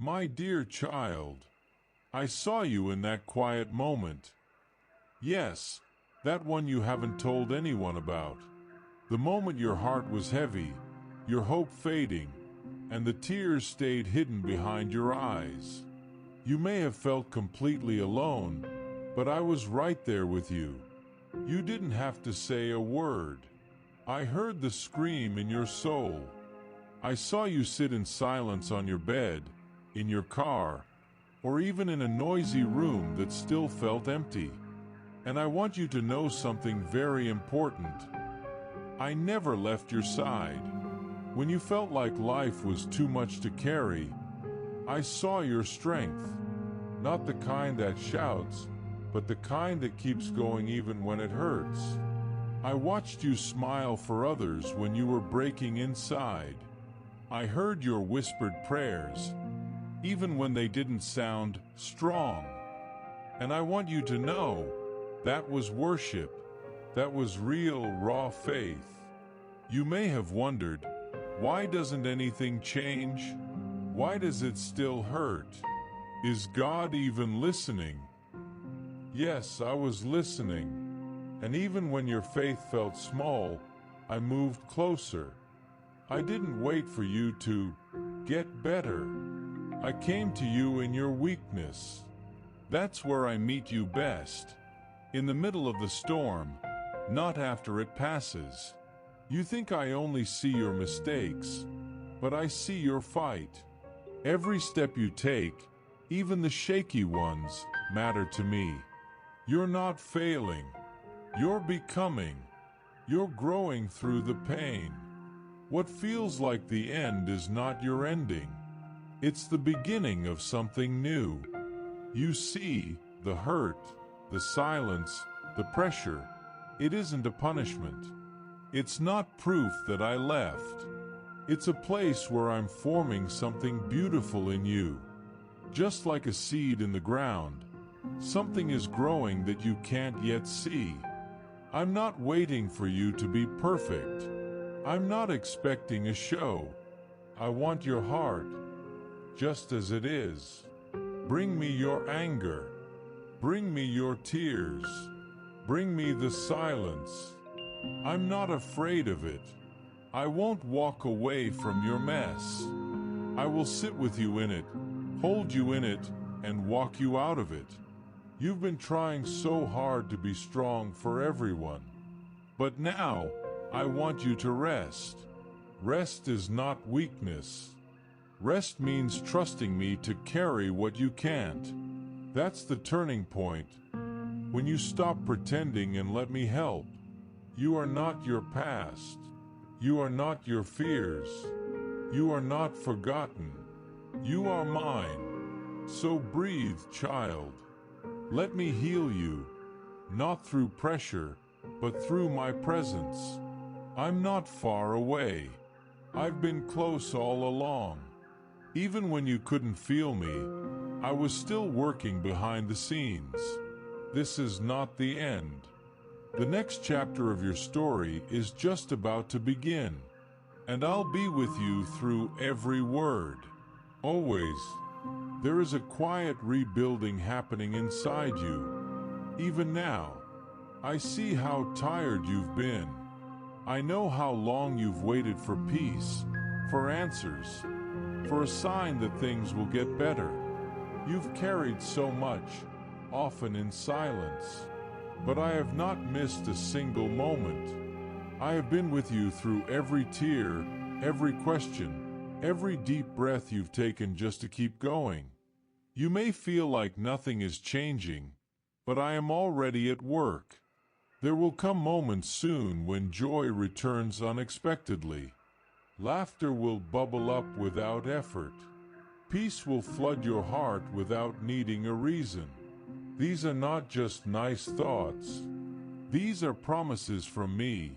My dear child, I saw you in that quiet moment. Yes, that one you haven't told anyone about. The moment your heart was heavy, your hope fading, and the tears stayed hidden behind your eyes. You may have felt completely alone, but I was right there with you. You didn't have to say a word. I heard the scream in your soul. I saw you sit in silence on your bed, in your car, or even in a noisy room that still felt empty. And I want you to know something very important. I never left your side. When you felt like life was too much to carry, I saw your strength. Not the kind that shouts, but the kind that keeps going even when it hurts. I watched you smile for others when you were breaking inside. I heard your whispered prayers, even when they didn't sound strong. And I want you to know, that was worship. That was real, raw faith. You may have wondered, why doesn't anything change? Why does it still hurt? Is God even listening? Yes, I was listening. And even when your faith felt small, I moved closer. I didn't wait for you to get better. I came to you in your weakness. That's where I meet you best. In the middle of the storm, not after it passes. You think I only see your mistakes, but I see your fight. Every step you take, even the shaky ones, matter to me. You're not failing. You're becoming. You're growing through the pain. What feels like the end is not your ending. It's the beginning of something new. You see, the hurt, the silence, the pressure. It isn't a punishment. It's not proof that I left. It's a place where I'm forming something beautiful in you. Just like a seed in the ground, something is growing that you can't yet see. I'm not waiting for you to be perfect. I'm not expecting a show. I want your heart, just as it is. Bring me your anger. Bring me your tears. Bring me the silence. I'm not afraid of it. I won't walk away from your mess. I will sit with you in it, hold you in it, and walk you out of it. You've been trying so hard to be strong for everyone. But now, I want you to rest. Rest is not weakness. Rest means trusting me to carry what you can't. That's the turning point. When you stop pretending and let me help. You are not your past. You are not your fears. You are not forgotten. You are mine. So breathe, child. Let me heal you, not through pressure, but through my presence. I'm not far away. I've been close all along. Even when you couldn't feel me, I was still working behind the scenes. This is not the end. The next chapter of your story is just about to begin, and I'll be with you through every word. Always. There is a quiet rebuilding happening inside you. Even now, I see how tired you've been. I know how long you've waited for peace, for answers, for a sign that things will get better. You've carried so much, often in silence. But I have not missed a single moment. I have been with you through every tear, every question, every deep breath you've taken just to keep going. You may feel like nothing is changing, but I am already at work. There will come moments soon when joy returns unexpectedly. Laughter will bubble up without effort. Peace will flood your heart without needing a reason. These are not just nice thoughts. These are promises from me,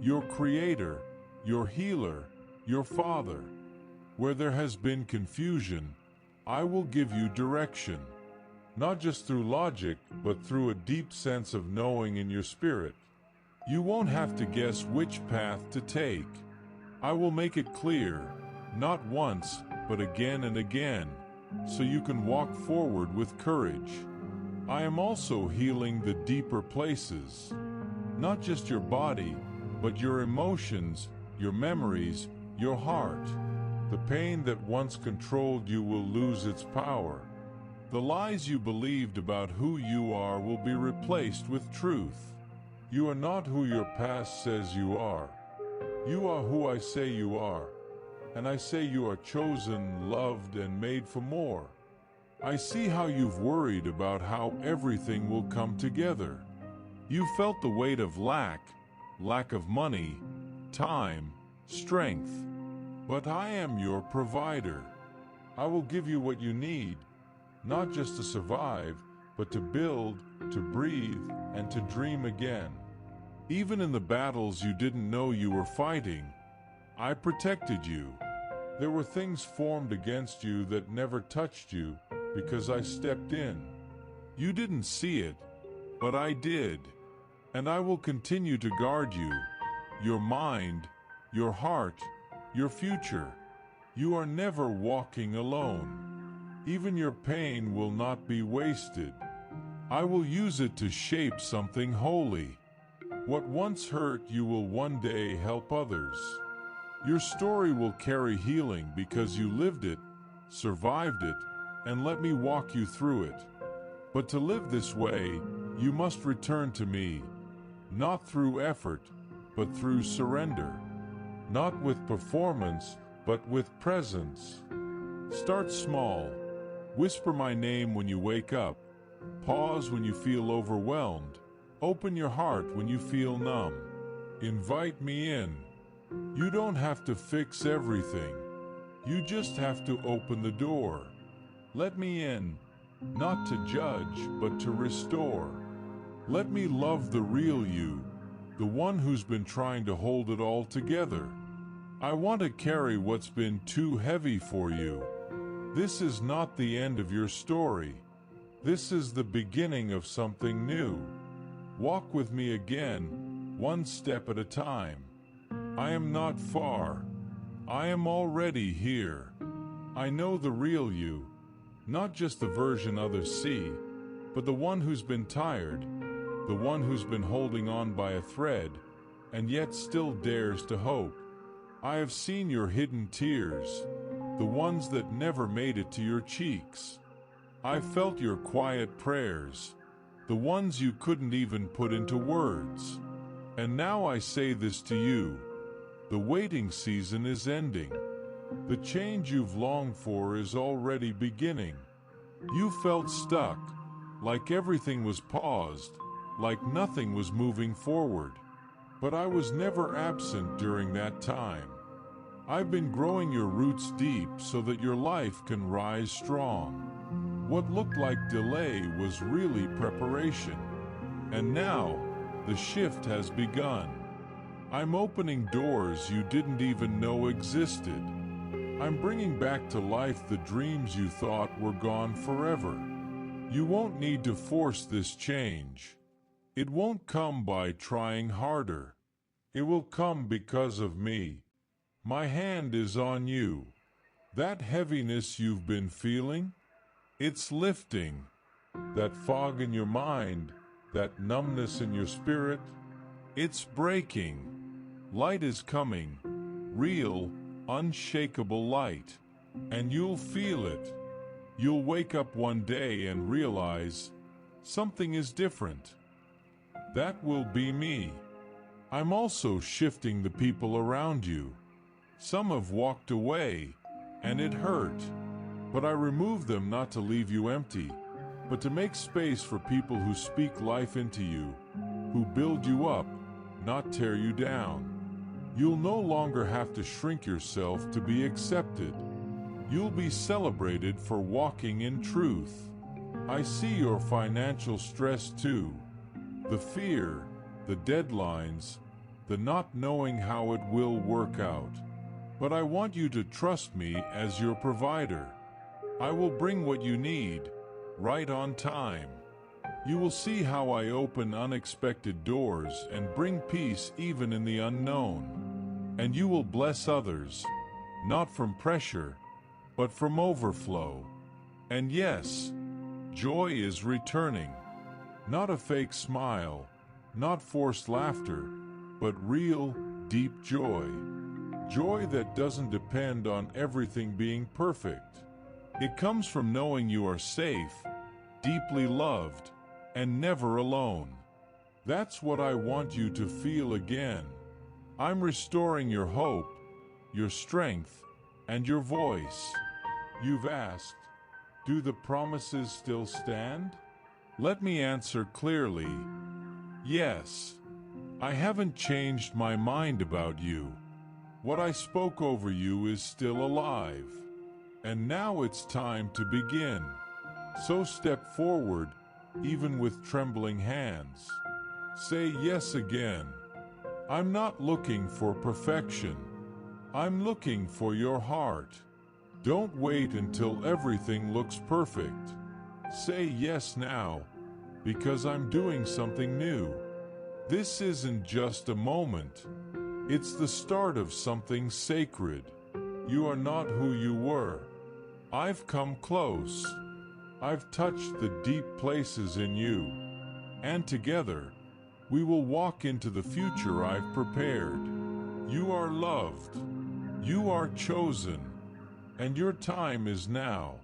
your Creator, your Healer, your Father. Where there has been confusion, I will give you direction, not just through logic, but through a deep sense of knowing in your spirit. You won't have to guess which path to take. I will make it clear, not once, but again and again. so you can walk forward with courage. I am also healing the deeper places, not just your body, but your emotions, your memories, your heart. The pain that once controlled you will lose its power. The lies you believed about who you are will be replaced with truth. You are not who your past says you are. You are who I say you are. And I say you are chosen, loved, and made for more. I see how you've worried about how everything will come together. You felt the weight of lack of money, time, strength. But I am your provider. I will give you what you need, not just to survive, but to build, to breathe, and to dream again. Even in the battles you didn't know you were fighting, I protected you. There were things formed against you that never touched you because I stepped in. You didn't see it, but I did. And I will continue to guard you, your mind, your heart, your future. You are never walking alone. Even your pain will not be wasted. I will use it to shape something holy. What once hurt you will one day help others. Your story will carry healing because you lived it, survived it, and let me walk you through it. But to live this way, you must return to me, not through effort, but through surrender. Not with performance, but with presence. Start small. Whisper my name when you wake up. Pause when you feel overwhelmed. Open your heart when you feel numb. Invite me in. You don't have to fix everything. You just have to open the door. Let me in, not to judge, but to restore. Let me love the real you, the one who's been trying to hold it all together. I want to carry what's been too heavy for you. This is not the end of your story. This is the beginning of something new. Walk with me again, one step at a time. I am not far. I am already here. I know the real you, not just the version others see, but the one who's been tired, the one who's been holding on by a thread, and yet still dares to hope. I have seen your hidden tears, the ones that never made it to your cheeks. I felt your quiet prayers, the ones you couldn't even put into words. And now I say this to you. The waiting season is ending. The change you've longed for is already beginning. You felt stuck, like everything was paused, like nothing was moving forward. But I was never absent during that time. I've been growing your roots deep so that your life can rise strong. What looked like delay was really preparation. And now, the shift has begun. I'm opening doors you didn't even know existed. I'm bringing back to life the dreams you thought were gone forever. You won't need to force this change. It won't come by trying harder. It will come because of me. My hand is on you. That heaviness you've been feeling, it's lifting. That fog in your mind, that numbness in your spirit, it's breaking. Light is coming, real, unshakable light, and you'll feel it. You'll wake up one day and realize something is different. That will be me. I'm also shifting the people around you. Some have walked away, and it hurt, but I removed them not to leave you empty, but to make space for people who speak life into you, who build you up, not tear you down. You'll no longer have to shrink yourself to be accepted. You'll be celebrated for walking in truth. I see your financial stress too. The fear, the deadlines, the not knowing how it will work out. But I want you to trust me as your provider. I will bring what you need, right on time. You will see how I open unexpected doors and bring peace even in the unknown. And you will bless others, not from pressure, but from overflow. And yes, joy is returning. Not a fake smile, not forced laughter, but real, deep joy. Joy that doesn't depend on everything being perfect. It comes from knowing you are safe, deeply loved, and never alone. That's what I want you to feel again. I'm restoring your hope, your strength, and your voice. You've asked, do the promises still stand? Let me answer clearly. Yes. I haven't changed my mind about you. What I spoke over you is still alive. And now it's time to begin. So step forward, even with trembling hands. Say yes again. I'm not looking for perfection. I'm looking for your heart. Don't wait until everything looks perfect. Say yes now, because I'm doing something new. This isn't just a moment. It's the start of something sacred. You are not who you were. I've come close. I've touched the deep places in you. And together, we will walk into the future I've prepared. You are loved. You are chosen. And your time is now.